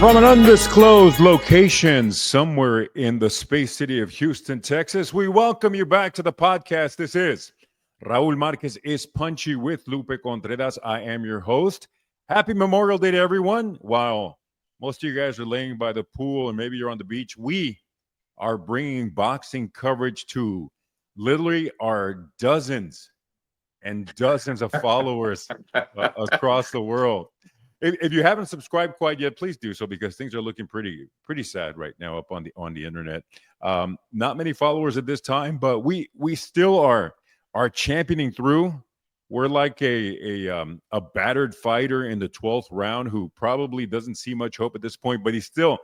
From an undisclosed location somewhere in the space city of Houston, Texas, we welcome you back to the podcast. This is Raul Marquez is Punchy with Lupe Contreras. I am your host. Happy Memorial Day to everyone. While most of you guys are laying by the pool and maybe you're on the beach, we are bringing boxing coverage to literally our dozens and dozens of followers across the world. If you haven't subscribed quite yet, please do so because things are looking pretty sad right now up on the internet. Not many followers at this time, but we still are championing through. We're like a battered fighter in the 12th round who probably doesn't see much hope at this point, but he still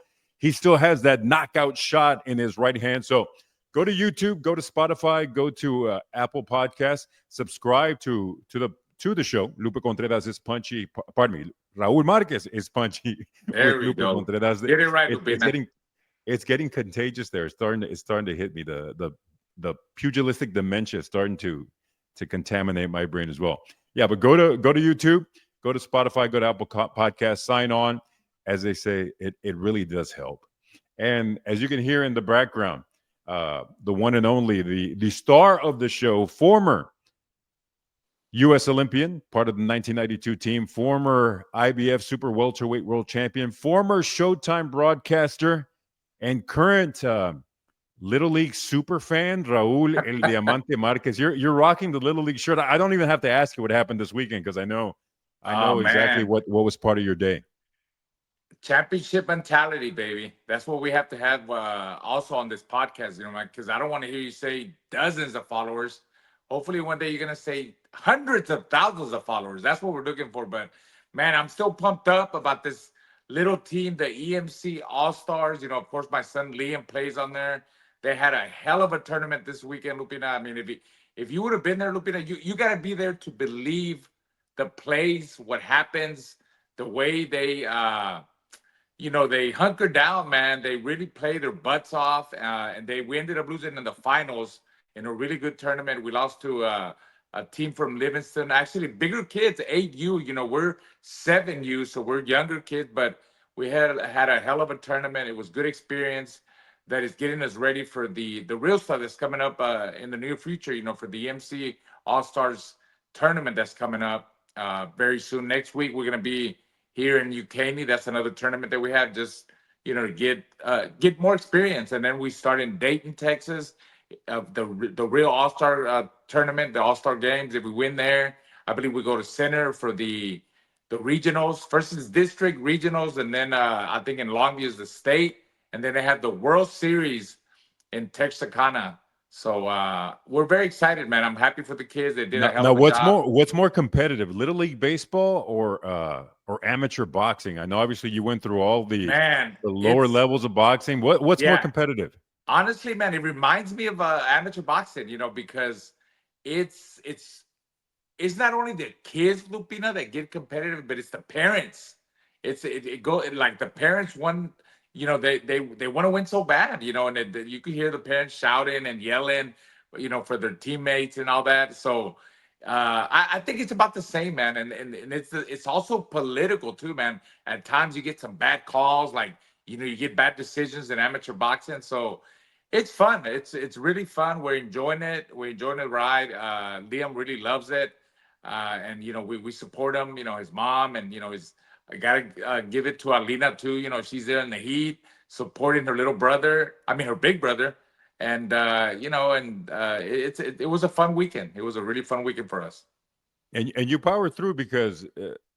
has that knockout shot in his right hand. So go to YouTube, go to Spotify, go to Apple Podcasts, subscribe to the show. Lupe Contreras is Punchy. Pardon me, Raul Marquez is Punchy. There with we Lupe go. Contreras. Get it right, Lupe. It's getting contagious there. It's starting to hit me. The pugilistic dementia is starting to contaminate my brain as well. Yeah, but go to YouTube, go to Spotify, go to Apple Podcasts, sign on. As they say, it really does help. And as you can hear in the background, the one and only, the star of the show, former U.S. Olympian, part of the 1992 team, former IBF Super Welterweight World Champion, former Showtime broadcaster, and current Little League super fan, Raul El Diamante Marquez. You're rocking the Little League shirt. I don't even have to ask you what happened this weekend because I know exactly what was part of your day. Championship mentality, baby. That's what we have to have also on this podcast, because I don't want to hear you say dozens of followers. Hopefully one day you're going to say hundreds of thousands of followers. That's what we're looking for. But, man, I'm still pumped up about this little team, the EMC All-Stars. Of course, my son Liam plays on there. They had a hell of a tournament this weekend, Lupina. I mean, if you would have been there, Lupina, you got to be there to believe the plays, what happens, the way they they hunkered down, man. They really played their butts off, and we ended up losing in the finals in a really good tournament. We lost to a team from Livingston, actually bigger kids, 8U. We're 7U, so we're younger kids, but we had a hell of a tournament. It was good experience that is getting us ready for the real stuff that's coming up in the near future, for the EMC All-Stars tournament that's coming up very soon. Next week, we're going to be here in Ucani. That's another tournament that we have just, to get more experience. And then we start in Dayton, Texas, the real All-Star tournament, the All-Star games. If we win there, I believe we go to center for the regionals. First is district regionals, and then I think in Longview is the state. And then they have the World Series in Texarkana. So we're very excited, man. I'm happy for the kids. They did a hell of a job. What's more competitive, Little League baseball or amateur boxing? I know obviously you went through all the lower levels of boxing. What's more competitive? Honestly, man, it reminds me of amateur boxing, because it's not only the kids, Lupina, that get competitive, but it's the parents. It go like the parents want. They want to win so bad, and you can hear the parents shouting and yelling, for their teammates and all that. So I think it's about the same, man. And it's also political too, man. At times you get some bad calls, like, you get bad decisions in amateur boxing. So it's fun. It's really fun. We're enjoying it. We're enjoying the ride. Liam really loves it. And, we support him, his mom and, I gotta give it to Alina too. She's there in the heat, supporting her little brother. I mean, her big brother, and it was a fun weekend. It was a really fun weekend for us. And you powered through because,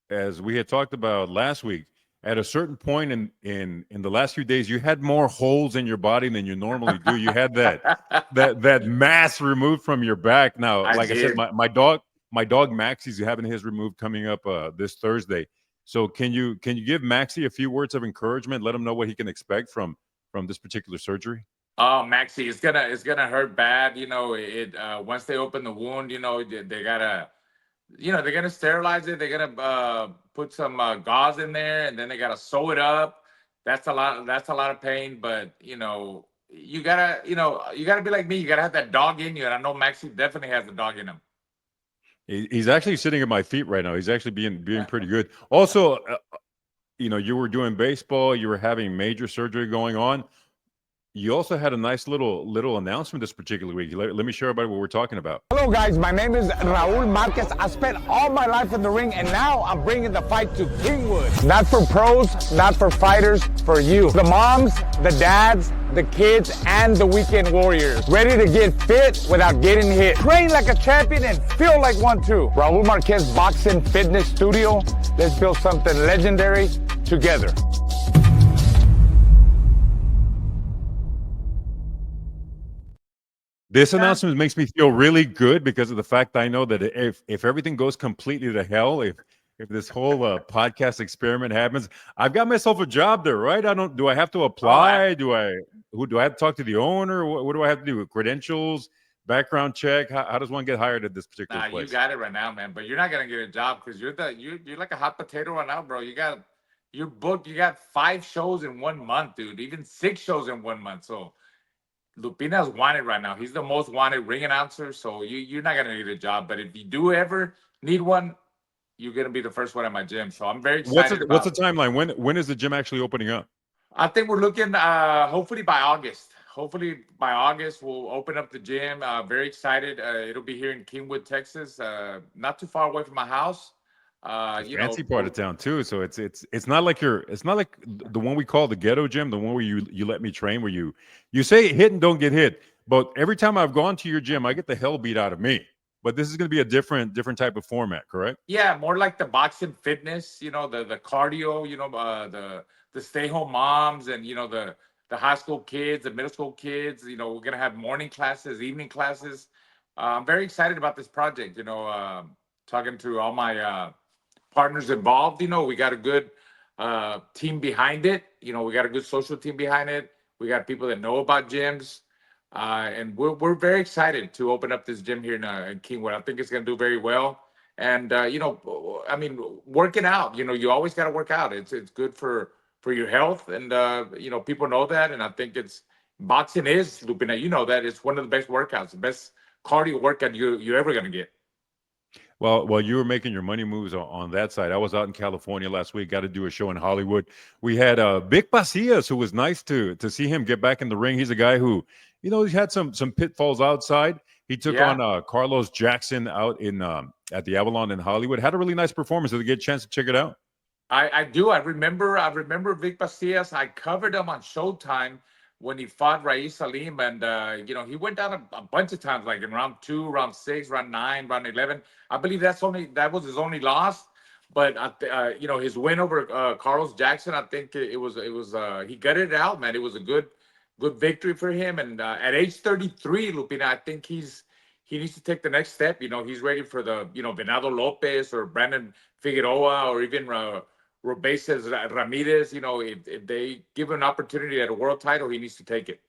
as we had talked about last week, at a certain point in the last few days, you had more holes in your body than you normally do. You had that mass removed from your back. Now, I said, my dog Maxie's having his removed coming up this Thursday. So can you give Maxie a few words of encouragement? Let him know what he can expect from this particular surgery. Oh, Maxie, it's gonna hurt bad. Once they open the wound, they gotta, they're gonna sterilize it. They're gonna put some gauze in there, and then they gotta sew it up. That's a lot of pain. But you gotta be like me. You gotta have that dog in you, and I know Maxie definitely has the dog in him. He's actually sitting at my feet right now. He's actually being pretty good. Also, you were doing baseball, you were having major surgery going on. You also had a nice little announcement this particular week. Let me share about what we're talking about. Hello guys, my name is Raul Marquez. I spent all my life in the ring and now I'm bringing the fight to Kingwood. Not for pros, not for fighters, for you. The moms, the dads, the kids, and the weekend warriors. Ready to get fit without getting hit. Train like a champion and feel like one too. Raul Marquez Boxing Fitness Studio. Let's build something legendary together. This announcement makes me feel really good because of the fact I know that if everything goes completely to hell, if this whole podcast experiment happens, I've got myself a job there, right? Do I have to apply? Do I have to talk to the owner? What do I have to do? Credentials, background check? How does one get hired at this particular place? You got it right now, man. But you're not gonna get a job because you're like a hot potato right now, bro. You're booked. You got 5 shows in 1 month, dude. Even 6 shows in 1 month. So Lupina's wanted right now. He's the most wanted ring announcer. So you're not gonna get a job. But if you do ever need one, you're gonna be the first one at my gym. So I'm very excited. What's the timeline? When is the gym actually opening up? I think we're looking hopefully by August. Hopefully by August we'll open up the gym. Very excited. It'll be here in Kingwood, Texas. Not too far away from my house. Fancy part of town too. So it's not like the one we call the ghetto gym, the one where you let me train, where you say hit and don't get hit. But every time I've gone to your gym, I get the hell beat out of me. But this is going to be a different type of format, correct? Yeah, more like the boxing fitness. The cardio. The stay home moms and the high school kids, the middle school kids. We're gonna have morning classes, evening classes. I'm very excited about this project. Talking to all my partners involved. We got a good team behind it. We got a good social team behind it. We got people that know about gyms, and we're very excited to open up this gym here in Kingwood. I think it's going to do very well. And working out. You always got to work out. It's good for your health, and people know that. And I think boxing is, Lupina. That it's one of the best workouts, the best cardio workout you're ever going to get. Well, while you were making your money moves on that side, I was out in California last week. Got to do a show in Hollywood. We had Vic Pasillas, who was nice to see him get back in the ring. He's a guy who, he's had some pitfalls outside. He took on Carlos Jackson out in at the Avalon in Hollywood. Had a really nice performance. Did you get a chance to check it out? I do. I remember Vic Pasillas. I covered him on Showtime when he fought Raul Salim, and he went down a bunch of times, like in round 2, round 6, round 9, round 11. I believe that was his only loss. But his win over Carlos Jackson, I think it was he gutted it out, man. It was a good victory for him. And at age 33, Lupina, I think he needs to take the next step. He's ready for the Venado Lopez or Brandon Figueroa or even Robeses Ramirez. If they give him an opportunity at a world title, he needs to take it.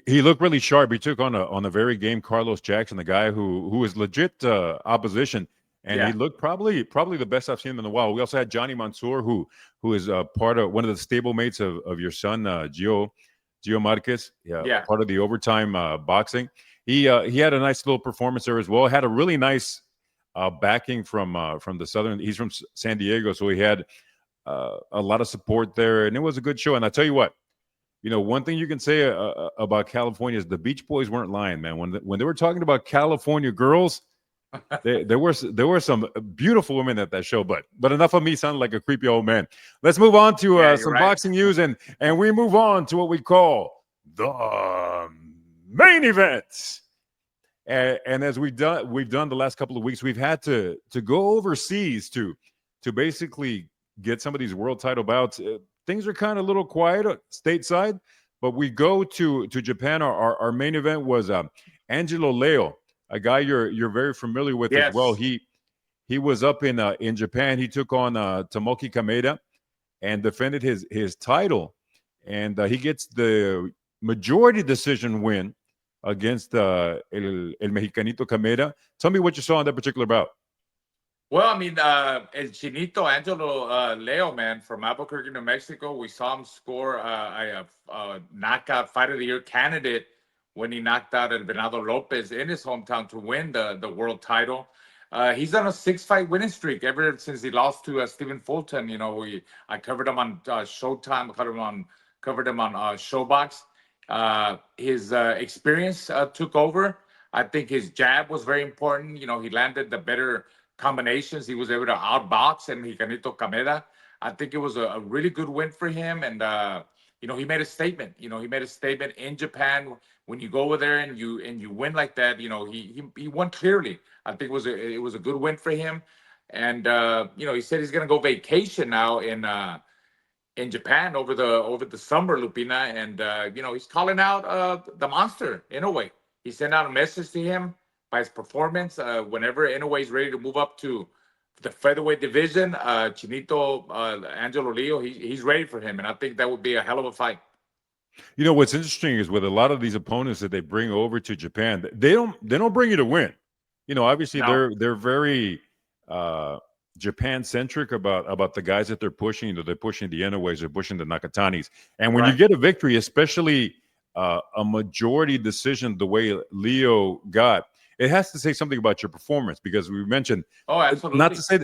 He looked really sharp. He took on a very game Carlos Jackson, the guy who is legit opposition, and he looked probably the best I've seen him in a while. We also had Johnny Mansour, who is part of one of the stable mates of your son, Gio Marquez. Part of the Overtime boxing. He had a nice little performance there as well. Had a really nice backing from the southern. He's from San Diego, so he had a lot of support there, and it was a good show. And I tell you what. One thing you can say about California is the Beach Boys weren't lying, man. When they were talking about California girls, there were some beautiful women at that show. But enough of me sounding like a creepy old man. Let's move on to some boxing news, and we move on to what we call the main event. And as we've done the last couple of weeks, we've had to go overseas to basically get some of these world title bouts. Things are kind of a little quiet stateside, but we go to Japan. Our main event was Angelo Leo, a guy you're very familiar with as well. He was up in Japan. He took on Tomoki Kameda and defended his title, and he gets the majority decision win against El Mexicanito Kameda. Tell me what you saw in that particular bout. Well, El Chinito Angelo Leo, man, from Albuquerque, New Mexico. We saw him score a knockout Fight of the Year candidate when he knocked out El Venado Lopez in his hometown to win the world title. He's on a 6-fight winning streak ever since he lost to Stephen Fulton. I covered him on Showtime, covered him on Showbox. His experience took over. I think his jab was very important. He landed the better combinations. He was able to outbox and Mexicanito Kameda. I think it was a really good win for him. And, he made a statement. He made a statement in Japan. When you go over there and you win like that, he won clearly. I think it was a good win for him. And, he said he's going to go vacation now in Japan over the summer, Lupina, and he's calling out the monster Inoue. He sent out a message to him by his performance. Whenever Inoue is ready to move up to the featherweight division, Chinito Angelo Leo, he's ready for him, and I think that would be a hell of a fight. What's interesting is with a lot of these opponents that they bring over to Japan, they don't bring you to win. Obviously No. they're very Japan centric about the guys that they're pushing. They're pushing the Inoues, they're pushing the Nakatanis, and when you get a victory, especially a majority decision the way Leo got, it has to say something about your performance, because we mentioned, absolutely,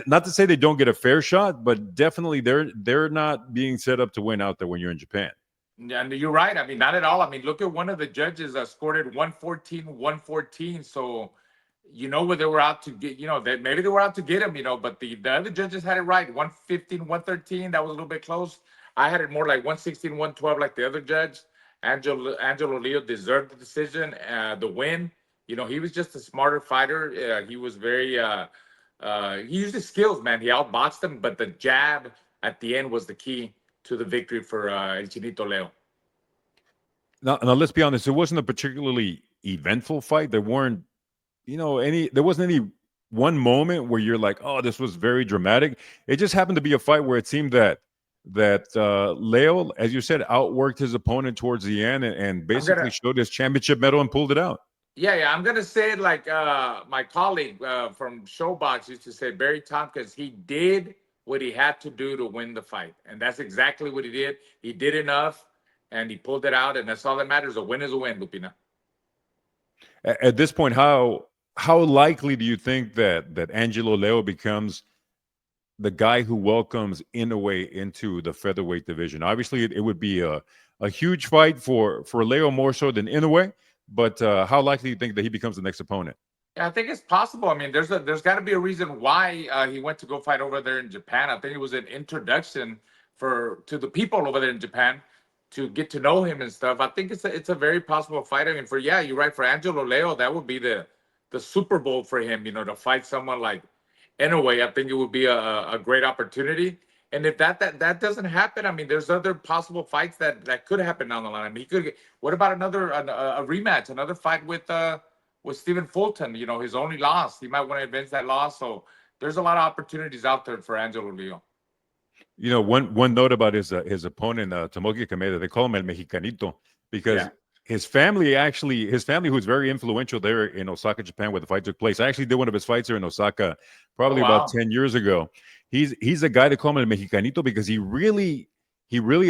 not to say they don't get a fair shot, but definitely they're not being set up to win out there when you're in Japan. And you're right. I mean, not at all. I mean, look at one of the judges scored it 114. So, where they were out to get, that maybe they were out to get him, but the other judges had it right. 115, 113. That was a little bit close. I had it more like 116, 112, like the other judge. Angelo Leo deserved the decision, the win. He was just a smarter fighter. He was very, he used his skills, man. He outboxed him, but the jab at the end was the key to the victory for El Chinito Leo. Now, let's be honest. It wasn't a particularly eventful fight. There weren't, there wasn't any one moment where you're like, oh, this was very dramatic. It just happened to be a fight where it seemed that Leo, as you said, outworked his opponent towards the end and basically showed his championship medal and pulled it out. Yeah. I'm gonna say it like my colleague from Showbox used to say, Barry Tompkins. He did what he had to do to win the fight, and that's exactly what he did. He did enough, and he pulled it out, and that's all that matters. A win is a win, Lupina. At this point, how likely do you think that Angelo Leo becomes the guy who welcomes Inoue into the featherweight division? Obviously, it would be a huge fight for Leo more so than Inoue, but how likely do you think that he becomes the next opponent? Yeah, I think it's possible. I mean, there's got to be a reason why he went to go fight over there in Japan. I think it was an introduction to the people over there in Japan to get to know him and stuff. I think it's a very possible fight. I mean, you're right. For Angelo Leo, that would be the Super Bowl for him. To fight someone like Inoue. I think it would be a great opportunity. And if that doesn't happen, I mean, there's other possible fights that could happen down the line. I mean, what about another a rematch, another fight with Stephen Fulton? His only loss. He might want to advance that loss. So there's a lot of opportunities out there for Angelo Leo. One note about his opponent, Tomoki Kameda, they call him El Mexicanito because his family, who's very influential there in Osaka, Japan, where the fight took place. I actually did one of his fights here in Osaka probably about 10 years ago. He's a guy they call him El Mexicanito because he really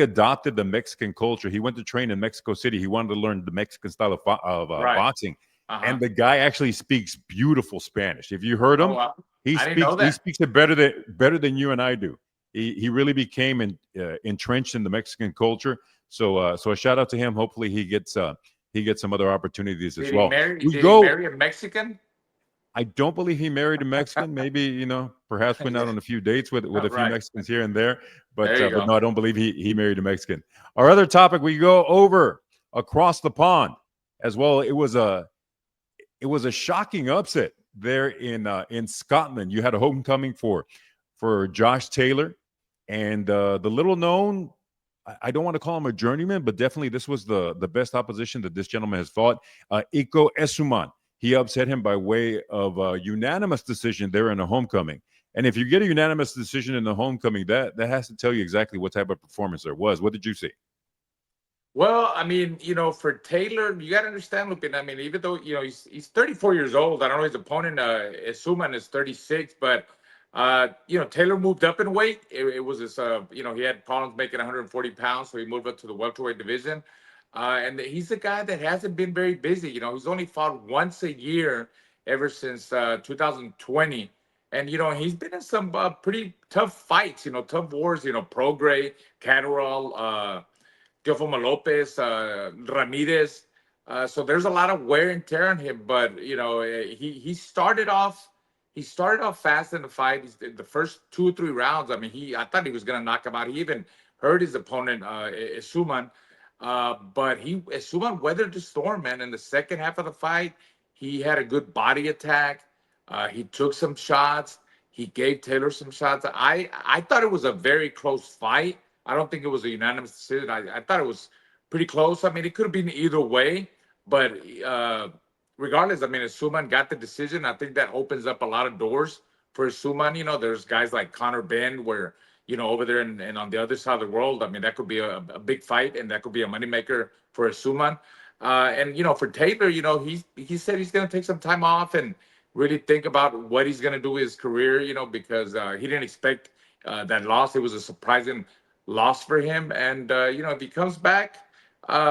adopted the Mexican culture. He went to train in Mexico City. He wanted to learn the Mexican style of boxing. And the guy actually speaks beautiful Spanish. If you heard him, he speaks it better than you and I do. He really became entrenched in the Mexican culture. So a shout out to him. Hopefully he gets some other opportunities as well. Did he marry a Mexican? I don't believe he married a Mexican. Maybe, perhaps went out on a few dates with a few Mexicans here and there. But no, I don't believe he married a Mexican. Our other topic, we go over across the pond as well. It was a shocking upset there in Scotland. You had a homecoming for Josh Taylor, and the little known, I don't want to call him a journeyman, but definitely this was the best opposition that this gentleman has fought. Iko Esuman. He upset him by way of a unanimous decision there in a homecoming. And if you get a unanimous decision in the homecoming, that has to tell you exactly what type of performance there was. What did you see? Well, I mean, for Taylor, you got to understand, Lupin. I mean, even though, he's 34 years old, I don't know his opponent, Esuman, is 36, but, Taylor moved up in weight. It was this, he had problems making 140 pounds, so he moved up to the welterweight division. And he's a guy that hasn't been very busy. He's only fought once a year ever since 2020. And, he's been in some pretty tough fights, tough wars, Prograis, Catterall, Teofimo Lopez, Ramirez. So there's a lot of wear and tear on him, but he started off fast in the fight. The first 2 or 3 rounds. I mean, I thought he was gonna knock him out. He even hurt his opponent, Isuman. But Isuman weathered the storm, man. In the second half of the fight, he had a good body attack. He took some shots. He gave Taylor some shots. I thought it was a very close fight. I don't think it was a unanimous decision. I thought it was pretty close. I mean, it could have been either way, but regardless, I mean, Isuman got the decision. I think that opens up a lot of doors for Isuman. There's guys like Conor Ben, where over there and on the other side of the world. I mean, that could be a big fight, and that could be a moneymaker for Isuman. And for Taylor, he said he's going to take some time off and really think about what he's going to do with his career. Because he didn't expect that loss. It was a surprising loss for him. And if he comes back,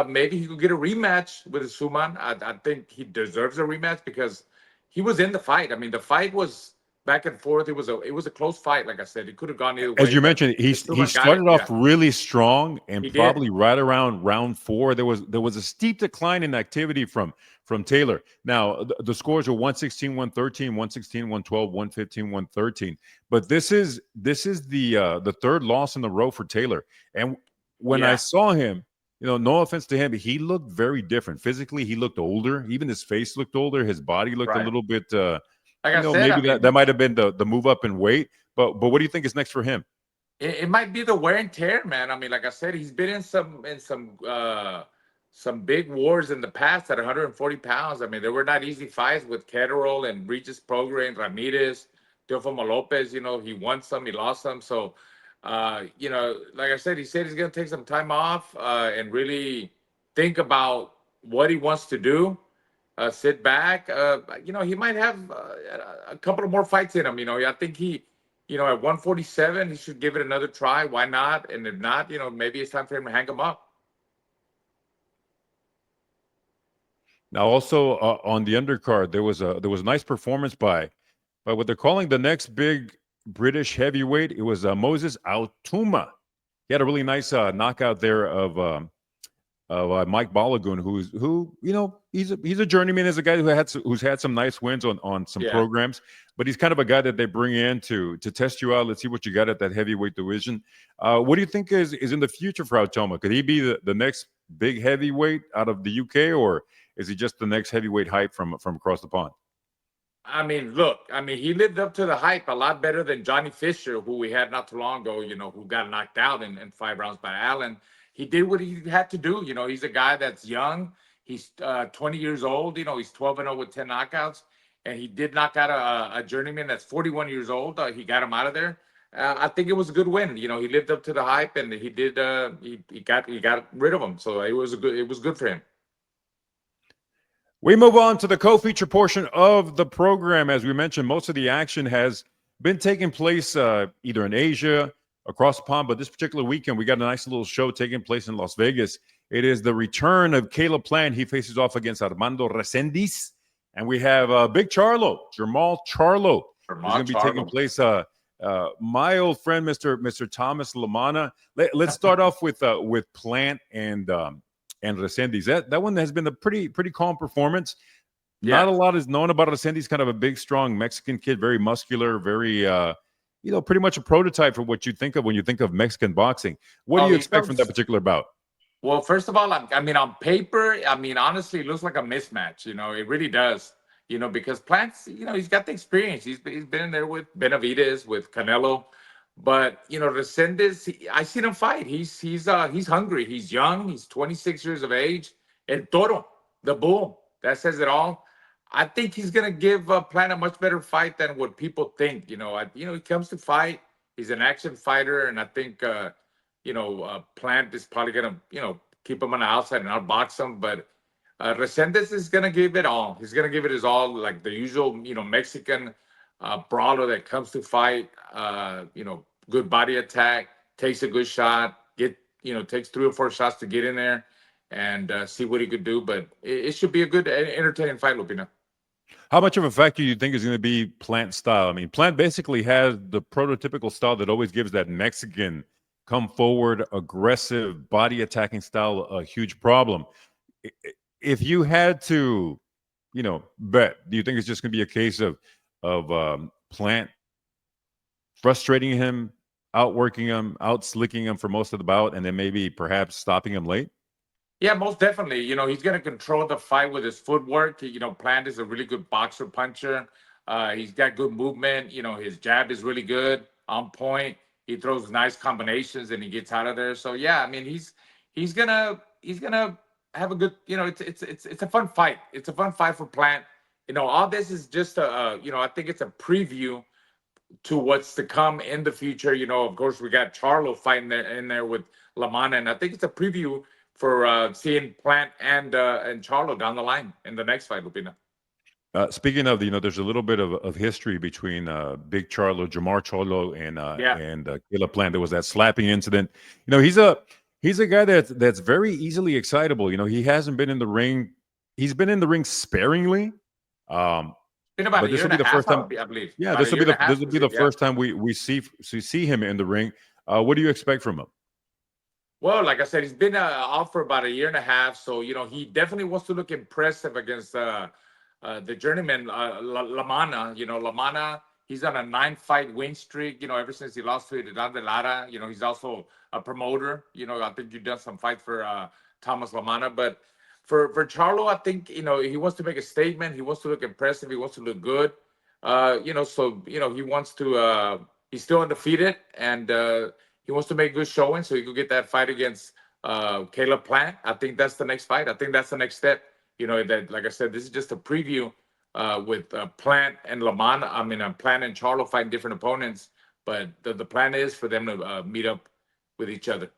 maybe he could get a rematch with Isuman. I think he deserves a rematch because he was in the fight. I mean, the fight was back and forth. It was a close fight. Like I said, it could have gone either way. As you mentioned, he started off really strong, and He probably did. right around round 4, there was a steep decline in activity from Taylor. Now the scores are 116, 113, 116, 112, 115, 113. But this is the third loss in a row for Taylor. And when I saw him, no offense to him, but he looked very different. Physically, he looked older. Even his face looked older. His body looked a little bit. Like I said, maybe that might have been the move up in weight. But what do you think is next for him? It might be the wear and tear, man. I mean, like I said, he's been in some big wars in the past at 140 pounds. I mean, there were not easy fights with Catterall and Regis Prograis and Ramirez, Teofimo Lopez. He won some, he lost some. So, like I said, he said he's going to take some time off and really think about what he wants to do. Sit back. He might have a couple of more fights in him. I think at 147, he should give it another try. Why not? And if not, maybe it's time for him to hang him up. Now, also on the undercard, there was a nice performance by what they're calling the next big British heavyweight. It was Moses Altuma. He had a really nice knockout there of Mike Balogun, he's a journeyman, is a guy who's had some nice wins on some programs, but he's kind of a guy that they bring in to test you out. Let's see what you got at that heavyweight division. What do you think is in the future for Altoma? Could he be the next big heavyweight out of the UK, or is he just the next heavyweight hype from across the pond? I mean, look, he lived up to the hype a lot better than Johnny Fisher, who we had not too long ago, who got knocked out in 5 rounds by Allen. He did what he had to do. He's a guy that's young. He's 20 years old. He's 12-0 with 10 knockouts. And he did knock out a journeyman that's 41 years old. He got him out of there. I think it was a good win. He lived up to the hype, and he did. He got rid of him. So it was good for him. We move on to the co-feature portion of the program. As we mentioned, most of the action has been taking place either in Asia, across the pond, but this particular weekend, we got a nice little show taking place in Las Vegas. It is the return of Caleb Plant. He faces off against Armando Resendíz. And we have Big Charlo, Jamal Charlo, who's going to be taking place. My old friend, Mr. Thomas LaManna. Let's start off with Plant and Resendíz. That one has been a pretty calm performance. Yeah. Not a lot is known about Resendíz. Kind of a big, strong Mexican kid, very muscular, very pretty much a prototype for what you think of when you think of Mexican boxing. What do you expect from that particular bout? Well, first of all, on paper, honestly, it looks like a mismatch. It really does. Because Plant's, he's got the experience. He's been in there with Benavidez, with Canelo. But, Resendíz, I seen him fight. He's hungry. He's young. He's 26 years of age. El Toro, the bull. That says it all. I think he's going to give Plant a much better fight than what people think. He comes to fight. He's an action fighter, and I think, Plant is probably going to, keep him on the outside and outbox him. But Resendíz is going to give it all. He's going to give it his all, like the usual, Mexican brawler that comes to fight. Good body attack, takes a good shot, takes 3 or 4 shots to get in there and see what he could do. But it should be a good, entertaining fight, Lupina. How much of a factor do you think is going to be Plant style? I mean, Plant basically has the prototypical style that always gives that Mexican come forward, aggressive, body attacking style a huge problem. If you had to, bet, do you think it's just going to be a case of Plant frustrating him, outworking him, outslicking him for most of the bout, and then maybe perhaps stopping him late? Yeah, most definitely. He's going to control the fight with his footwork. Plant is a really good boxer puncher. He's got good movement. His jab is really good, on point. He throws nice combinations and he gets out of there. So yeah, I mean, he's gonna have a good. It's a fun fight. It's a fun fight for Plant. All this is just I think it's a preview to what's to come in the future. Of course, we got Charlo fighting in there with LaManna, and I think it's a preview for seeing Plant and Charlo down the line in the next fight, Lupina. Speaking of, there's a little bit of history between Big Charlo, Jamar Charlo, and Caleb Plant. There was that slapping incident. He's a guy that's very easily excitable. He hasn't been in the ring. He's been in the ring sparingly. Been about a year and a half, I believe. Yeah, this will be the first time we see him in the ring. What do you expect from him? Well, like I said, he's been off for about a year and a half, so he definitely wants to look impressive against the journeyman LaManna. LaManna, he's on a 9-fight win streak. Ever since he lost to Hidalgo de Lara. He's also a promoter. I think you've done some fights for Thomas LaManna, but for Charlo, I think he wants to make a statement. He wants to look impressive. He wants to look good. So he wants to. He's still undefeated, and he wants to make good showing so he could get that fight against Caleb Plant. I think that's the next fight. I think that's the next step. That, like I said, this is just a preview with Plant and LaManna. I mean, Plant and Charlo fighting different opponents, but the plan is for them to meet up with each other.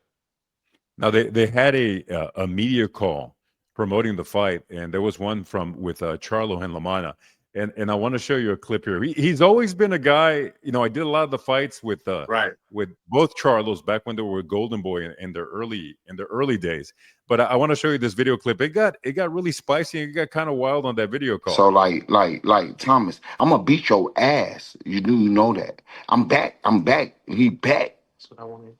Now they had a media call promoting the fight, and there was one with Charlo and LaManna. And I want to show you a clip here. He's always been a guy, I did a lot of the fights with both Charlos back when they were Golden Boy in their early days. But I want to show you this video clip. It got really spicy and it got kind of wild on that video call. So like Thomas, I'm gonna beat your ass. You know that. I'm back. He back. That's what I wanted.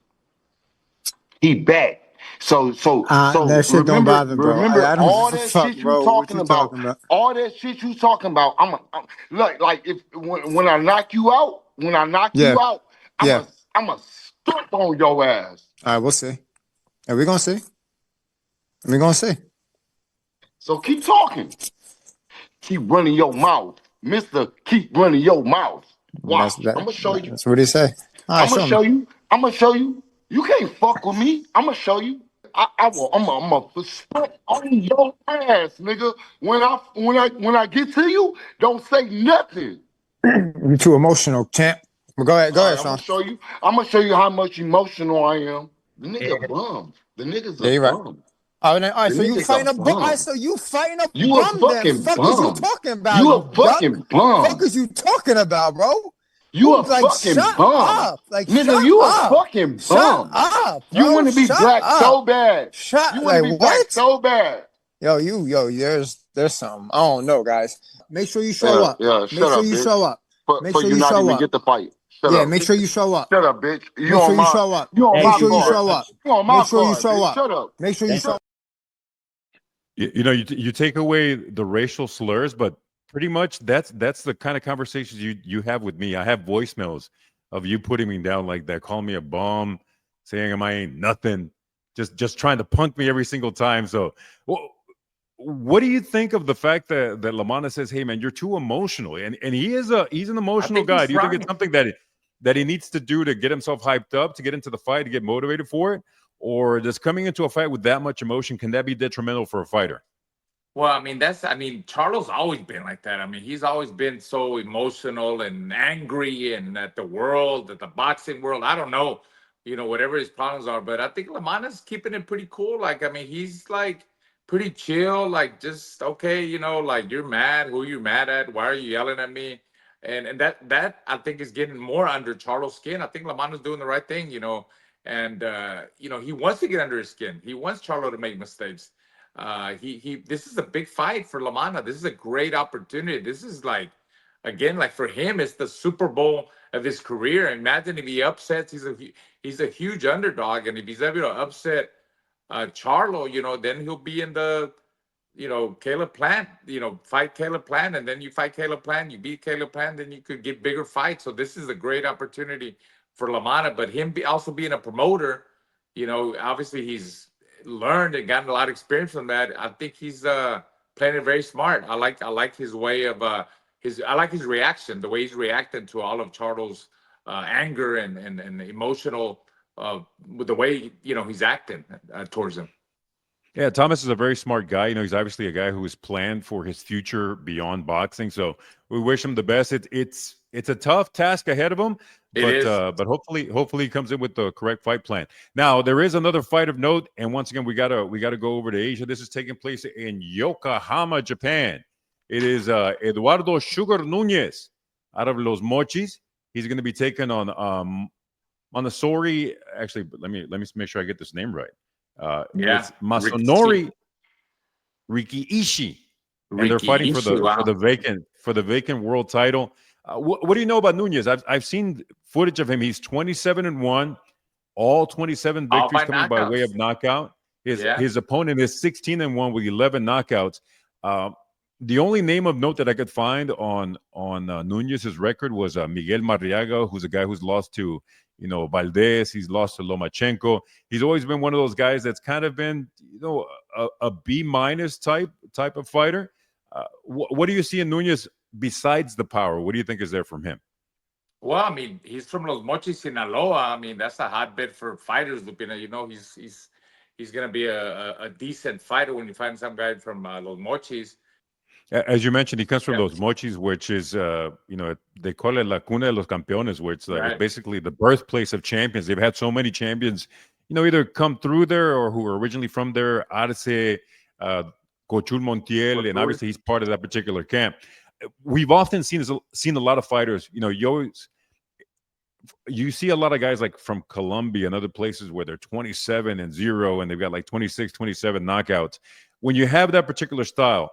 He back. So that shit don't bother, bro. Remember I don't all give a that fuck, shit you bro. talking about. All that shit you talking about. I'm like if when I knock you out, you out, I'm a stomp on your ass. All right, we'll see. Are we gonna see? So keep talking. Keep running your mouth, Mister. Keep running your mouth. Watch. I'm gonna show you. That's what he say. Right, I'm gonna show you. You can't fuck with me. I'm gonna show you. I'm a spit on your ass, nigga. When I get to you, don't say nothing. You too emotional, champ. Well, go ahead, Sean. I'm gonna show you how much emotional I am. The nigga bum. The nigga's a bum. Right. All right, so you fighting a bum. All right, so you fighting a bum. You a fucking bum. What you talking about? You a fucking bum. What is you talking about, bro? You a fucking bum. Nigga, you a fucking bum. Shut up, bro. You want to be black so bad. You want to be black so bad. Yo, there's something. I don't know, guys. Make sure you show up. Yeah, make sure you show up. Make sure you not even get the fight. Shut up. Make sure you show up. Shut up, bitch. Make sure you show up. Make sure you show up. Make sure you show up. Shut up. Make sure you show up. You take away the racial slurs, but pretty much that's the kind of conversations you have with me. I have voicemails of you putting me down like that, calling me a bum, saying I ain't nothing, just trying to punk me every single time. So what do you think of the fact that LaManna says, hey man, you're too emotional? And he's an emotional guy. Do you think it's something that he needs to do to get himself hyped up, to get into the fight, to get motivated for it? Or does coming into a fight with that much emotion, can that be detrimental for a fighter? Well, Charlo's always been like that. He's always been so emotional and angry and at the world, at the boxing world. I don't know, whatever his problems are, but I think LaManna's keeping it pretty cool. He's like pretty chill, like just, okay, like you're mad. Who are you mad at? Why are you yelling at me? And that I think is getting more under Charlo's skin. I think LaManna's doing the right thing, and he wants to get under his skin. He wants Charlo to make mistakes. This is a big fight for LaManna. This is a great opportunity. This is like, again, like for him, it's the Super Bowl of his career. Imagine if he upsets. He's a huge underdog, and if he's able to upset Charlo, then he'll be in the, Caleb Plant, fight Caleb Plant, and then you fight Caleb Plant, you beat Caleb Plant, then you could get bigger fights. So this is a great opportunity for LaManna, but him also being a promoter, obviously he's learned and gotten a lot of experience from that. I think he's playing it very smart. I like his way of I like his reaction, the way he's reacting to all of Charlo's anger and emotional with the way he's acting towards him. Yeah, Thomas is a very smart guy. He's obviously a guy who is planned for his future beyond boxing. So we wish him the best. It's a tough task ahead of him, but hopefully he comes in with the correct fight plan. Now there is another fight of note, and once again we gotta go over to Asia. This is taking place in Yokohama, Japan. It is Eduardo Sugar Nunez out of Los Mochis. He's going to be taking on the Sori. Actually, let me make sure I get this name right. It's Masanori Rikiishi, and they're fighting for the vacant world title. What do you know about Nunez? I've seen footage of him. He's 27-1, all 27 victories coming by way of knockout. His opponent is 16-1 with 11 knockouts. The only name of note that I could find on Nunez's record was Miguel Marriaga, who's a guy who's lost to Valdez. He's lost to Lomachenko. He's always been one of those guys that's kind of been a B- type of fighter. What do you see in Nunez besides the power? What do you think is there from him? Well, I mean, he's from Los Mochis, Sinaloa. I mean, that's a hotbed for fighters. He's going to be a decent fighter when you find some guy from Los Mochis. As you mentioned, he comes from Los Mochis, which is, they call it La Cuna de los Campeones, where it's basically the birthplace of champions. They've had so many champions, either come through there or who are originally from there. Arce, Cochul Montiel, and obviously he's part of that particular camp. We've often seen a lot of fighters. You see a lot of guys like from Colombia and other places where they're 27-0 and they've got like 26, 27 knockouts. When you have that particular style,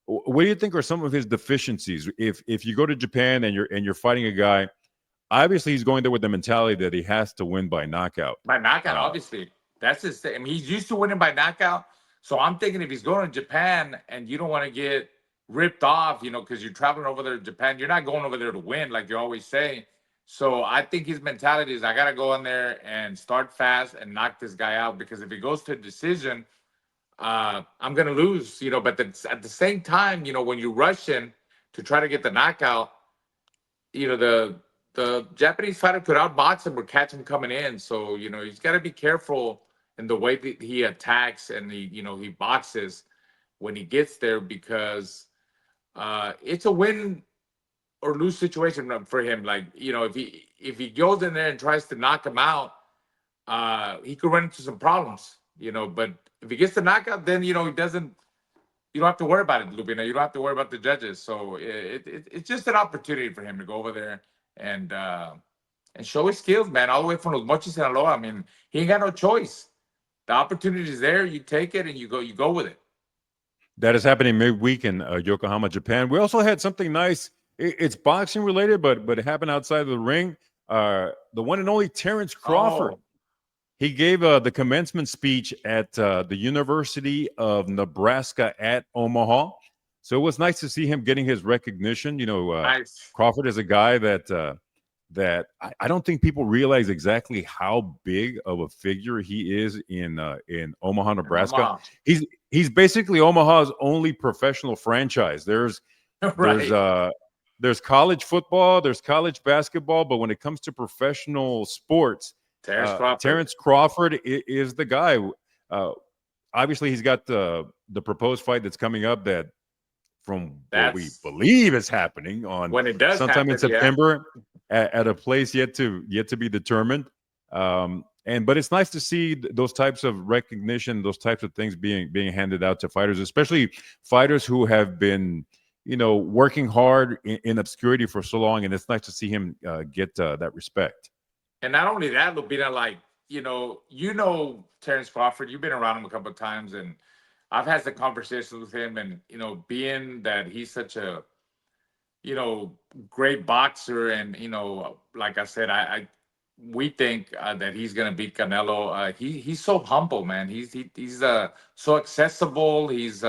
what do you think are some of his deficiencies? If you go to Japan and you're fighting a guy, obviously he's going there with the mentality that he has to win by knockout. By knockout, obviously. That's his thing. I mean, he's used to winning by knockout. So I'm thinking if he's going to Japan and you don't want to get ripped off, because you're traveling over there to Japan, you're not going over there to win, like you always say. So I think his mentality is I got to go in there and start fast and knock this guy out, because if he goes to a decision, I'm going to lose, but at the same time, when you rush in to try to get the knockout, the Japanese fighter could outbox him or catch him coming in. So, he's got to be careful in the way that he attacks and he boxes when he gets there, because it's a win or lose situation for him. Like, if he goes in there and tries to knock him out, he could run into some problems, but if he gets the knockout, then he doesn't. You don't have to worry about it, Lupina. You don't have to worry about the judges. So it's just an opportunity for him to go over there and show his skills, man. All the way from Los Mochis, Sinaloa. I mean, he ain't got no choice. The opportunity is there. You take it and you go with it. That is happening midweek in Yokohama, Japan. We also had something nice. It's boxing related, but it happened outside of the ring. The one and only Terrence Crawford. He gave the commencement speech at the University of Nebraska at Omaha. So it was nice to see him getting his recognition. Nice. Crawford is a guy that I don't think people realize exactly how big of a figure he is in Omaha, Nebraska. He's basically Omaha's only professional franchise. There's college football, there's college basketball, but when it comes to professional sports, Terrence Crawford is the guy. Obviously, he's got the proposed fight that's coming up that, from what we believe is happening on when it does sometime in September at a place yet to be determined. But it's nice to see those types of recognition, those types of things being handed out to fighters, especially fighters who have been working hard in obscurity for so long, and it's nice to see him get that respect. And not only that, Lupina, like, Terrence Crawford, you've been around him a couple of times, and I've had the conversations with him, and being that he's such a great boxer, and like I said, we think that he's gonna beat Canelo. He's so humble, man. He's so accessible. He's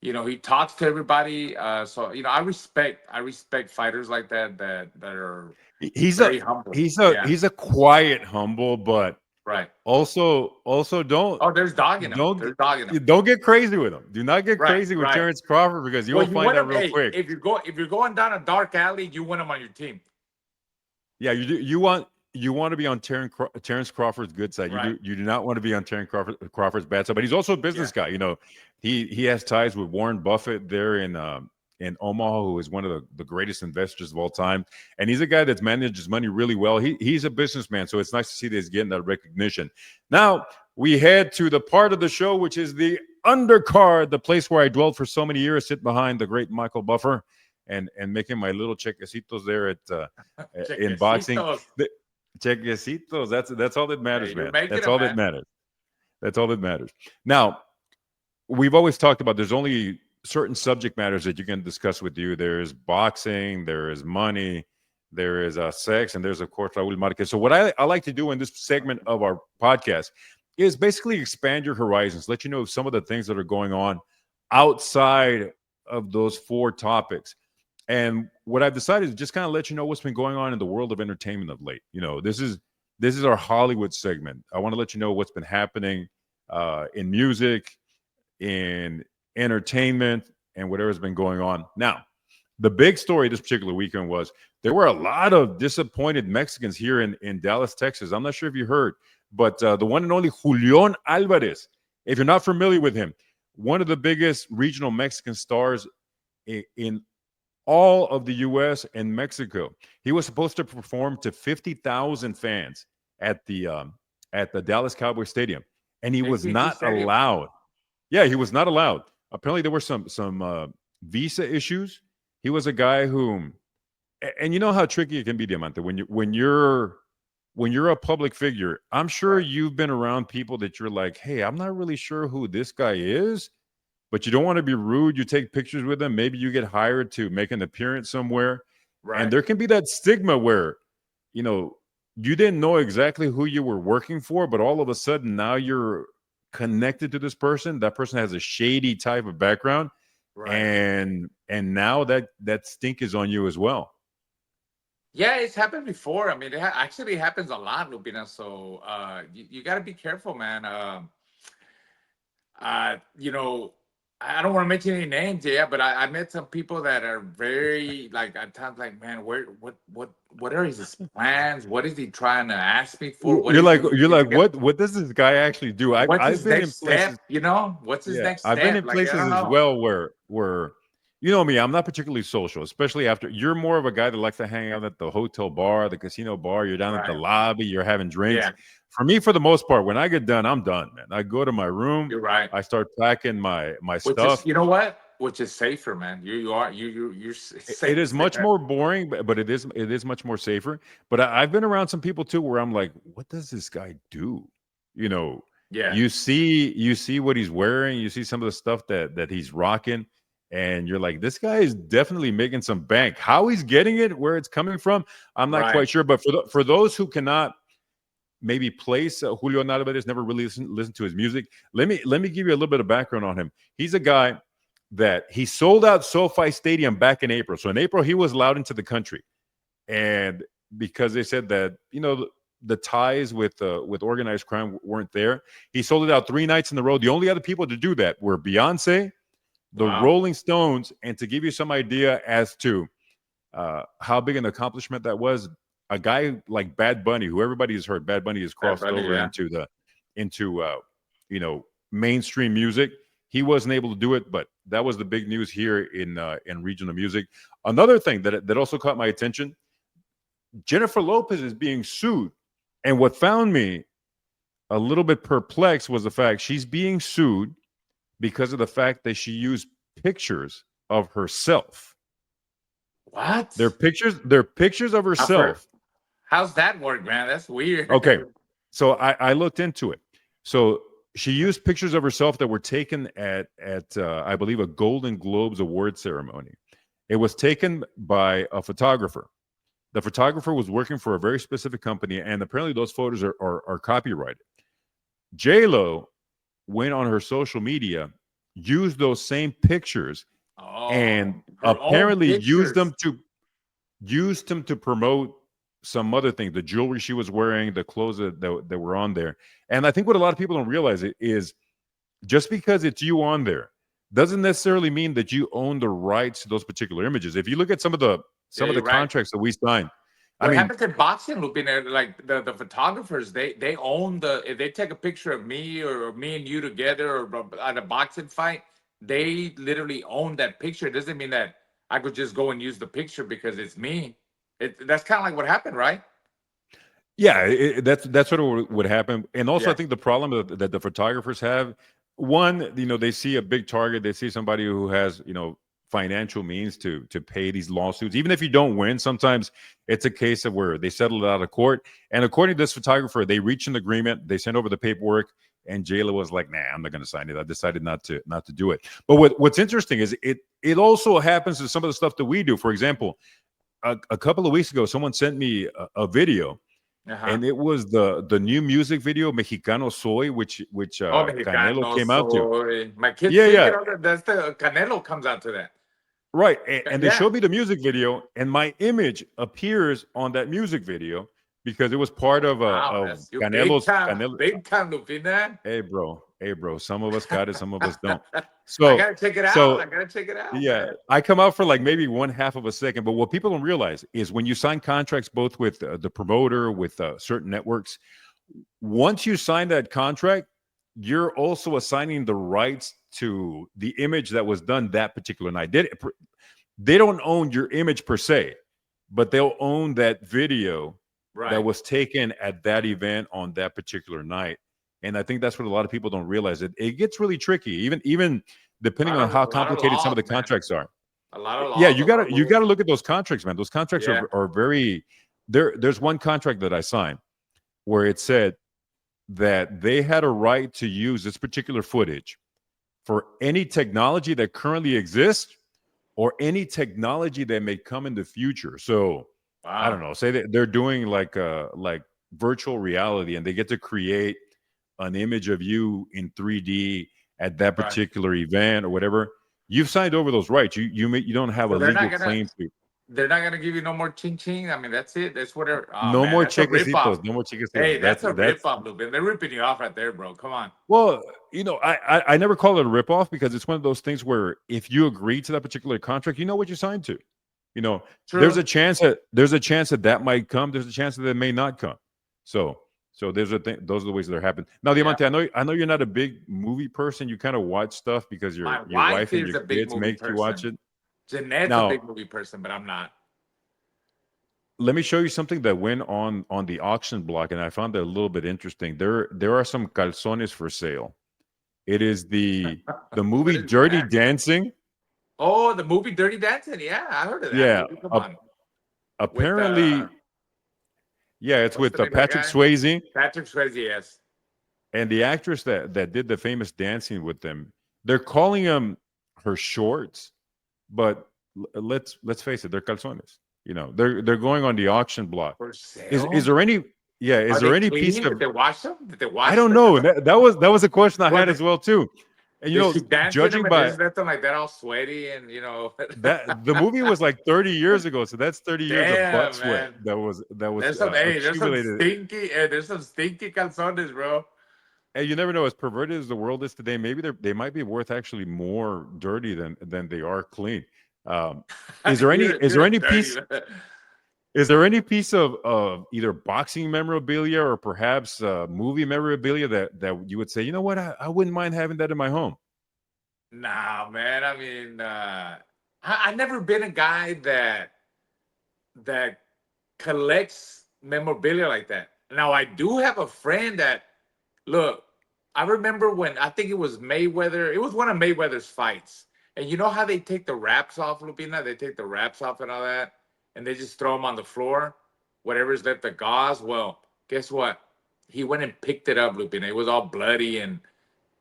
he talks to everybody. So I respect fighters like that are He's a very humble. he's a Yeah, he's a quiet, humble, but right. also Oh, there's dogging him. don't There's dogging him. don't get crazy with him. Do not get Right, crazy with right. Terrence Crawford because you Well, will you find want out him. real Hey, quick. if you're going down a dark alley, you want him on your team. Yeah, you do. You want to be on Terrence Crawford's good side. Right. You do not want to be on Crawford's bad side. But he's also a business guy. He has ties with Warren Buffett there in Omaha, who is one of the greatest investors of all time. And he's a guy that's managed his money really well. He's a businessman, so it's nice to see that he's getting that recognition. Now we head to the part of the show which is the undercard, the place where I dwelled for so many years, sitting behind the great Michael Buffer. And making my little chequecitos there in boxing. Chequecitos. That's all that matters, man. That's all that matters. That's all that matters. Now, we've always talked about there's only certain subject matters that you can discuss with you. There's boxing, there is money, there is sex, and there's, of course, Raul Marquez. So what I like to do in this segment of our podcast is basically expand your horizons, let you know some of the things that are going on outside of those four topics. And what I've decided is just kind of let you know what's been going on in the world of entertainment of late. This is our Hollywood segment. I want to let you know what's been happening in music, in entertainment, and whatever's been going on. Now, the big story this particular weekend was there were a lot of disappointed Mexicans here in Dallas, Texas. I'm not sure if you heard, but the one and only Julián Álvarez, if you're not familiar with him, one of the biggest regional Mexican stars in all of the U.S. and Mexico. He was supposed to perform to 50,000 fans at the Dallas Cowboys Stadium, and he was not allowed. Yeah, he was not allowed. Apparently, there were some visa issues. He was a guy who, and you know how tricky it can be, Diamante, when you're a public figure. I'm sure you've been around people that you're like, hey, I'm not really sure who this guy is. But you don't want to be rude. You take pictures with them. Maybe you get hired to make an appearance somewhere. Right. And there can be that stigma where, you didn't know exactly who you were working for, but all of a sudden now you're connected to this person. That person has a shady type of background. Right. And now that stink is on you as well. Yeah, it's happened before. I mean, it actually happens a lot, Lupina. So you got to be careful, man. I don't want to mention any names, but I met some people that are very at times man, what are his plans? What is he trying to ask me for? You're like, what does this guy actually do? I've been in places, what's his next step? I've been in places as well where you know me, I'm not particularly social, especially after you're more of a guy that likes to hang out at the hotel bar, the casino bar, you're down at the lobby, you're having drinks. Yeah. For me, for the most part, when I get done, I'm done, man. I go to my room. You're right. I start packing my stuff. You know what? Which is safer, man. You're safe. It is much more boring, but it is much more safer. But I've been around some people too, where I'm like, what does this guy do? Yeah. You see what he's wearing. You see some of the stuff that he's rocking, and you're like, this guy is definitely making some bank. How he's getting it, where it's coming from, I'm not quite sure. But for those who cannot maybe place Julián Álvarez, never really listen to his music. Let me give you a little bit of background on him. He's a guy that he sold out SoFi Stadium back in April. So in April, he was allowed into the country, and because they said that the ties with organized crime weren't there, he sold it out 3 nights in a row. The only other people to do that were Beyonce, the Rolling Stones, and to give you some idea as to how big an accomplishment that was, a guy like Bad Bunny, who everybody has heard, Bad Bunny has crossed over into mainstream music. He wasn't able to do it, but that was the big news here in regional music. Another thing that also caught my attention: Jennifer Lopez is being sued, and what found me a little bit perplexed was the fact she's being sued because of the fact that she used pictures of herself. What? They're pictures of herself. How's that work, man? That's weird. Okay. So I looked into it. So she used pictures of herself that were taken at I believe a Golden Globes award ceremony. It was taken by a photographer. The photographer was working for a very specific company, and apparently those photos are copyrighted. J-Lo went on her social media, used those same pictures, and apparently used them to promote some other thing, the jewelry she was wearing, the clothes that were on there. And I think what a lot of people don't realize is just because it's you on there doesn't necessarily mean that you own the rights to those particular images. If you look at some of the contracts that we signed, what happens in boxing, Lupina, like the photographers, they own if they take a picture of me or me and you together or at a boxing fight, they literally own that picture. It doesn't mean that I could just go and use the picture because it's me. That's kind of like what happened, right? Yeah, that's what would happen. And also, I think the problem that the photographers have, one, they see a big target, they see somebody who has, financial means to pay these lawsuits. Even if you don't win, sometimes it's a case of where they settle it out of court. And according to this photographer, they reached an agreement, they sent over the paperwork, and J-Lo was like, nah, I'm not going to sign it. I decided not to do it. But what's interesting is it also happens to some of the stuff that we do. For example, a couple of weeks ago, someone sent me a video. And it was the new music video Mexicano Soy, which Canelo came out to. My kids that's the Canelo comes out to that. Right. And they showed me the music video, and my image appears on that music video because it was part of Canelo's big time, Lupina. Hey bro. Some of us got it, some of us don't. So I gotta check it out. Yeah, man. I come out for like maybe 1/2 of a second, but what people don't realize is when you sign contracts both with the promoter, with certain networks, once you sign that contract, you're also assigning the rights to the image that was done that particular night. They don't own your image per se, but they'll own that video that was taken at that event on that particular night. And I think that's what a lot of people don't realize. It gets really tricky, even depending on how complicated some of the contracts are. A lot of laws. Yeah, you gotta look at those contracts, man. Those contracts are very. There's one contract that I signed where it said that they had a right to use this particular footage for any technology that currently exists or any technology that may come in the future. So I don't know. Say that they're doing like virtual reality, and they get to create an image of you in 3D at that particular event or whatever. You've signed over those rights. You don't have a legal claim to. They're not gonna give you no more ching ching. I mean, that's it. That's whatever. No more chiquecitos. No more chiquecitos. Hey, that's a rip-off, Lupin. They're ripping you off right there, bro. Come on. Well, I never call it a rip-off because it's one of those things where if you agree to that particular contract, you know what you signed to. True. There's a chance that might come. There's a chance that it may not come. So those are the ways that are happening. Now, Diamante, I know you're not a big movie person. You kind of watch stuff because your wife and your kids make you watch it. Jeanette's a big movie person, but I'm not. Let me show you something that went on the auction block, and I found it a little bit interesting. There are some calzones for sale. It is the movie Dirty Dancing. Oh, the movie Dirty Dancing. Yeah, I heard of that. Yeah, apparently. It's with Patrick Swayze. Patrick Swayze, yes. And the actress that did the famous dancing with them, they're calling them her shorts, but let's face it, they're calzones. They're going on the auction block. For sale? Is there any? Yeah, is there any piece of? Did they wash them? I don't know. That was a question I had as well too. And judging by that like that all sweaty and that the movie was like 30 years ago, so that's 30 years of butt sweat. That was there's some stinky calzones, bro. And you never know, as perverted as the world is today, maybe they might be worth actually more dirty than they are clean. Is there any piece of either boxing memorabilia or perhaps movie memorabilia that you would say, you know what, I wouldn't mind having that in my home? Nah, man. I mean, I've never been a guy that collects memorabilia like that. Now, I do have a friend that, look, I remember when, I think it was Mayweather. It was one of Mayweather's fights. And you know how they take the wraps off, Lupina? They take the wraps off and all that, and they just throw them on the floor. Whatever's left, the gauze. Well, guess what? He went and picked it up, Lupina. It was all bloody, and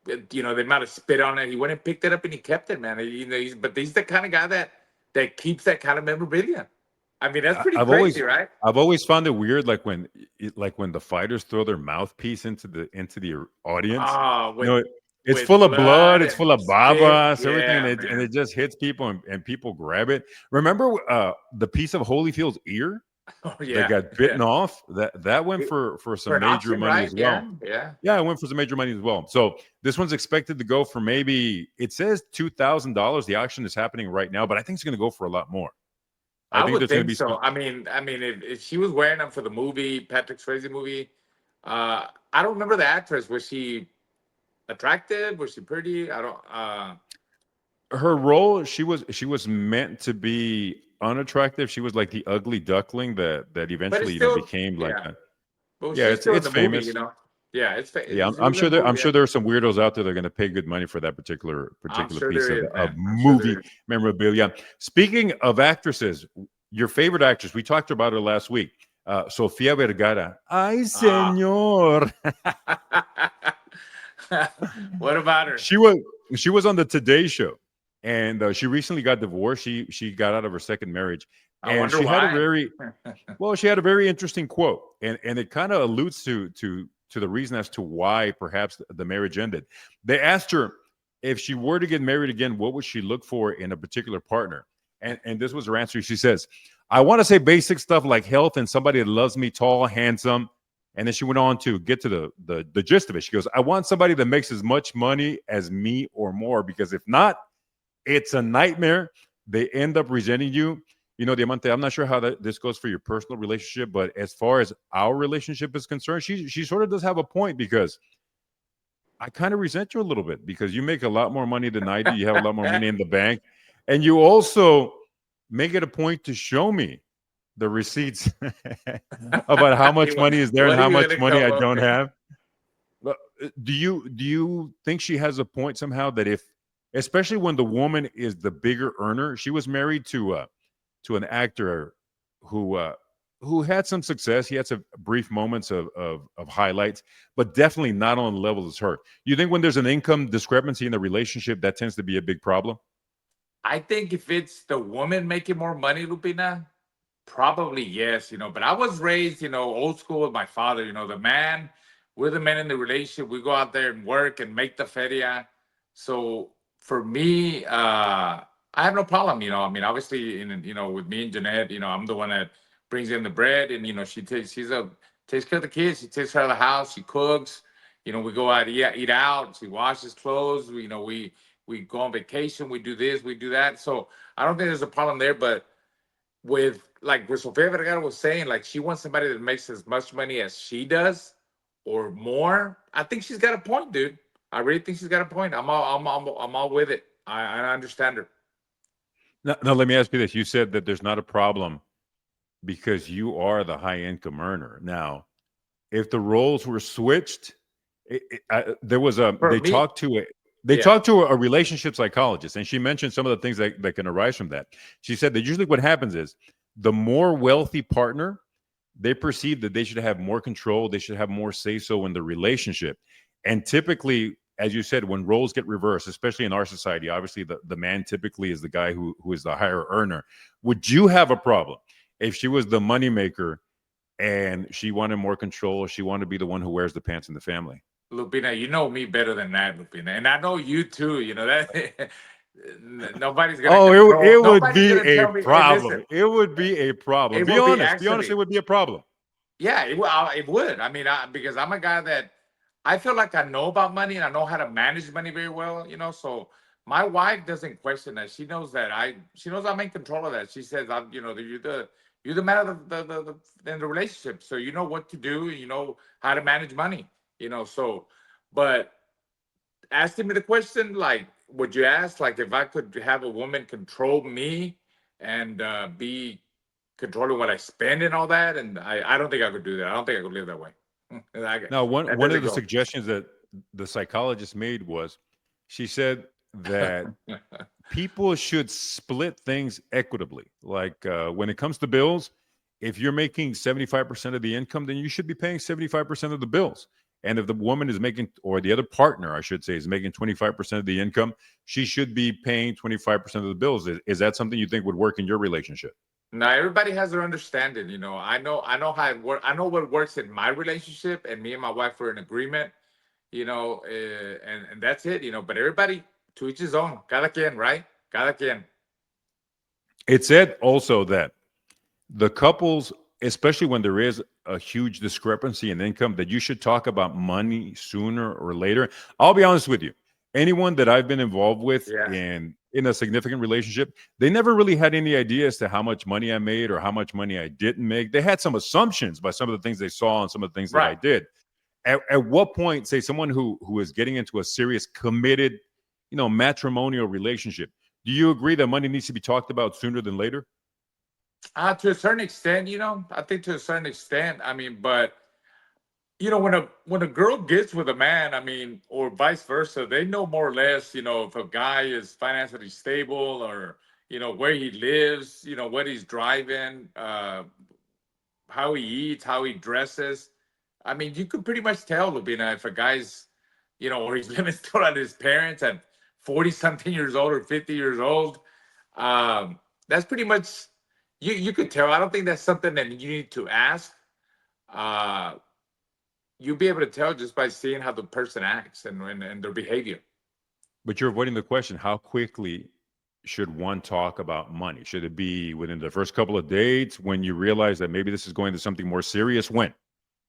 they might have spit on it. He went and picked it up and he kept it, man. But he's the kind of guy that keeps that kind of memorabilia. I mean, that's pretty I've crazy, always right? I've always found it weird, like when the fighters throw their mouthpiece into the audience. Ah, You know, it's with full of blood, blood it's and full of spit. babas, everything, and Yeah, it man. just hits people and people grab it. Remember the piece of Holyfield's ear Oh, that yeah, got yeah. bitten off? That went for For some an major auction, money right? as Yeah, well. yeah. Yeah, it went for some major money as well. So this one's expected to go for maybe it says $2,000. The auction is happening right now, but I think it's going to go for a lot more. I I think would there's going to think be some. so. I mean, if she was wearing them for the movie, Patrick Swayze movie, I don't remember the actress. Was she attractive? Was she pretty? I don't. Her role, she was meant to be unattractive. She was like the ugly duckling that But eventually it's still, became like yeah. a. But Yeah, she's still in it's the movie, famous. Yeah, Yeah, she I'm was in sure the there I'm movie. sure there are some weirdos out there that are going to pay good money for that I'm particular sure piece there is, of man. I'm sure there movie is. memorabilia. Speaking of actresses, your favorite actress, we talked about her last week. Sofia Vergara. Ay, Ah. señor. What about her? she was she was on the Today Show, and she recently got divorced. She got out of her second marriage, I and wonder she had a why. very she had a very interesting quote, and it kind of alludes to the reason as to why perhaps the marriage ended. They asked her if she were to get married again, what would she look for in a particular partner? And this was her answer. She says, "I want to say basic stuff like health and somebody that loves me, tall, handsome." And then she went on to get to the gist of it. She goes, "I want somebody that makes as much money as me or more, because if not, it's a nightmare. They end up resenting you." You know, Diamante, I'm not sure how this goes for your personal relationship, but as far as our relationship is concerned, she sort of does have a point, because I kind of resent you a little bit because you make a lot more money than I do. You have a lot more money in the bank, and you also make it a point to show me the receipts about how much money is there and What are how you much gonna money come I up don't with? have. But do you think she has a point somehow that if, especially when the woman is the bigger earner, she was married to an actor who had some success. He had some brief moments of highlights, but definitely not on the level as her. You think when there's an income discrepancy in the relationship, that tends to be a big problem? I think if it's the woman making more money, Lupina, probably yes, but I was raised, old school with my father, we're the men in the relationship. We go out there and work and make the feria. So for me, I have no problem, obviously with me and Jeanette, I'm the one that brings in the bread, and takes care of the kids, she takes care of the house, she cooks, we go out, eat out, she washes clothes, we go on vacation, we do this, we do that. So I don't think there's a problem there, but with Sofia Vergara was saying, like, she wants somebody that makes as much money as she does or more. I think she's got a point, dude. I really think she's got a point. I'm all with it. I understand her. Now, let me ask you this. You said that there's not a problem because you are the high income earner. Now, if the roles were switched, there was a For they me, talked to it. They yeah. talked to a relationship psychologist, and she mentioned some of the things that can arise from that. She said that usually what happens is the more wealthy partner, they perceive that they should have more control, they should have more say so in the relationship. And typically, as you said, when roles get reversed, especially in our society, obviously the man typically is the guy who is the higher earner. Would you have a problem if she was the moneymaker and she wanted more control? She wanted to be the one who wears the pants in the family. Lupina, you know me better than that, Lupina, and I know you too. You know that nobody's gonna Oh, control. it would Nobody's be gonna a tell me, "Hey, listen, problem. It would be a problem. it Be will be honest. Be honest. It actually." would be a problem. Yeah, it would. Because I'm a guy that I feel like I know about money and I know how to manage money very well. So my wife doesn't question that. She knows that she knows I'm in control of that. She says, you're the man of in the relationship, so you know what to do. You know how to manage money. So, but asking me the question, like, would you ask, like, if I could have a woman control me and be controlling what I spend and all that? And I don't think I could do that. I don't think I could live that way. Now, That one of doesn't the go. suggestions that the psychologist made was, she said that people should split things equitably. Like when it comes to bills, if you're making 75% of the income, then you should be paying 75% of the bills. And if the woman is making, or the other partner, I should say, is making 25% of the income, she should be paying 25% of the bills. Is that something you think would work in your relationship? Now everybody has their understanding. I know how it works. I know what works in my relationship, and me and my wife were in agreement. And that's it. But everybody to each his own. Cada quien, right? Cada quien. It said also that the couples, especially when there is a huge discrepancy in income, that you should talk about money sooner or later. I'll be honest with you. Anyone that I've been involved with Yeah. in a significant relationship, they never really had any idea as to how much money I made or how much money I didn't make. They had some assumptions by some of the things they saw and some of the things that I did. At what point, say someone who is getting into a serious, committed, matrimonial relationship, do you agree that money needs to be talked about sooner than later? To a certain extent, I think to a certain extent. I mean, but when a girl gets with a man, I mean, or vice versa, they know more or less, if a guy is financially stable, or where he lives, what he's driving, how he eats, how he dresses. I mean, you could pretty much tell, Lubina, if a guy's, or he's living still at his parents at 40 something years old or 50 years old. That's pretty much, you could tell. I don't think that's something that you need to ask. You'll be able to tell just by seeing how the person acts and their behavior. But you're avoiding the question. How quickly should one talk about money? Should it be within the first couple of dates, when you realize that maybe this is going to something more serious? When?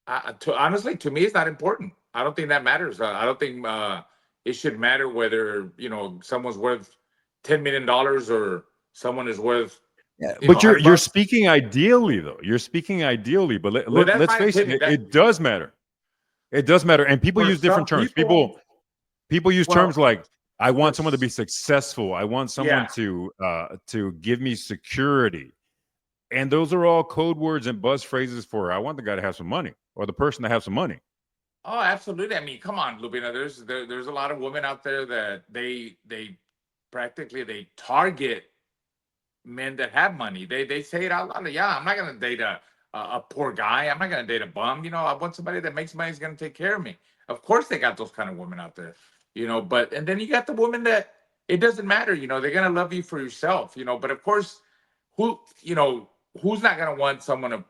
Honestly, to me, it's not important. I don't think that matters. I don't think it should matter whether someone's worth $10 million or someone is worth. Yeah. But you're speaking ideally, though. You're speaking ideally, but let's face it. It does matter. It does matter, and people use different terms. People use terms like, I want someone to be successful. I want someone to give me security. And those are all code words and buzz phrases for, I want the guy to have some money, or the person to have some money. Oh, absolutely. I mean, come on, Lubina. There's a lot of women out there that they practically they target men that have money. They say it out loud. Yeah, I'm not gonna date a poor guy. I'm not gonna date a bum. I want somebody that makes money is gonna take care of me. Of course, they got those kind of women out there. But and then you got the women that it doesn't matter. They're gonna love you for yourself. But of course, who's not gonna want someone to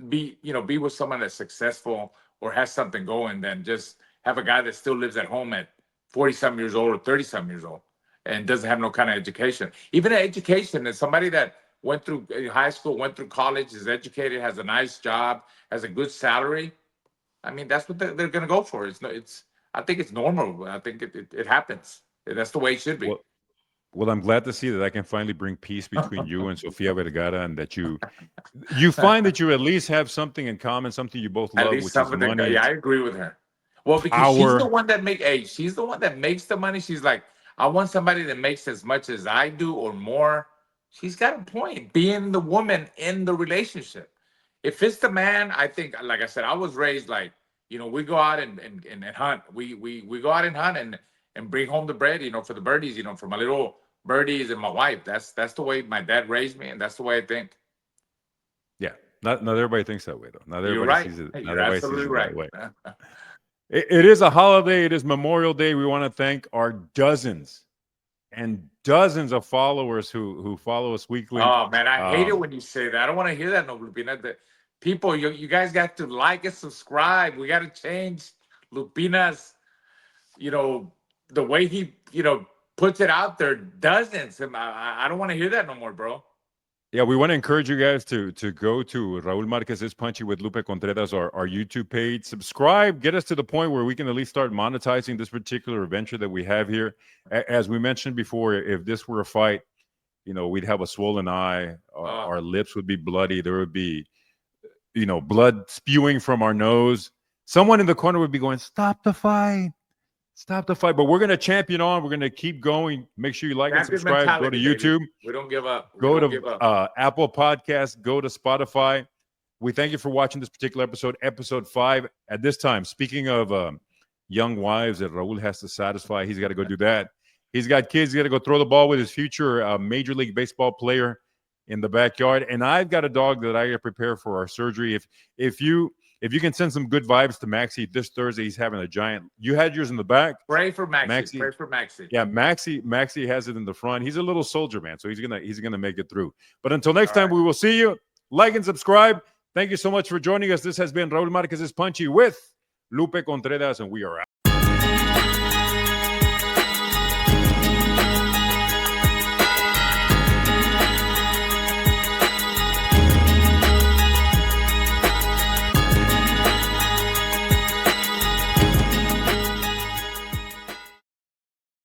be with someone that's successful or has something going, than just have a guy that still lives at home at 40-some years old or 30-some years old and doesn't have no kind of education. Even an education is somebody that went through high school, went through college, is educated, has a nice job, has a good salary. I mean, that's what they're going to go for. I think it's normal. I think it happens. That's the way it should be. Well, I'm glad to see that I can finally bring peace between you and Sofia Vergara, and that you find that you at least have something in common, something you both love, which is money. Yeah, I agree with her. Well, because she's the one that she's the one that makes the money. She's like, I want somebody that makes as much as I do or more. She's got a point, being the woman in the relationship. If it's the man, I think, like I said, I was raised like, we go out and hunt. We go out and hunt and bring home the bread, for the birdies, for my little birdies and my wife. That's the way my dad raised me, and that's the way I think. Yeah, not everybody thinks that way, though. Not everybody sees it. You're absolutely right. That way. It is a holiday. It is Memorial Day. We want to thank our dozens and dozens of followers who follow us weekly. Oh man, I hate it when you say that. I don't want to hear that, no, Lupina. People, you guys got to like and subscribe. We got to change Lupina's, the way he, puts it out there. Dozens. And I don't want to hear that no more, bro. Yeah, we want to encourage you guys to go to Raul Marquez Punchy with Lupe Contreras, our YouTube page. Subscribe. Get us to the point where we can at least start monetizing this particular adventure that we have here. As we mentioned before, if this were a fight, we'd have a swollen eye. Our lips would be bloody. There would be, blood spewing from our nose. Someone in the corner would be going, "Stop the fight. Stop the fight." But we're going to champion on. We're going to keep going. Make sure you like and subscribe. Go to YouTube. Baby. We don't give up. Go to Apple Podcasts. Go to Spotify. We thank you for watching this particular episode 5. At this time, speaking of young wives that Raul has to satisfy, he's got to go do that. He's got kids. He's got to go throw the ball with his future Major League Baseball player in the backyard. And I've got a dog that I got to prepare for our surgery. If If you can send some good vibes to Maxi this Thursday, he's having a giant. You had yours in the back. Pray for Maxi. Pray for Maxi. Yeah, Maxi has it in the front. He's a little soldier, man, so he's gonna make it through. But until next time, we will see you. Like and subscribe. Thank you so much for joining us. This has been Raul Marquez's Punchy with Lupe Contreras, and we are out.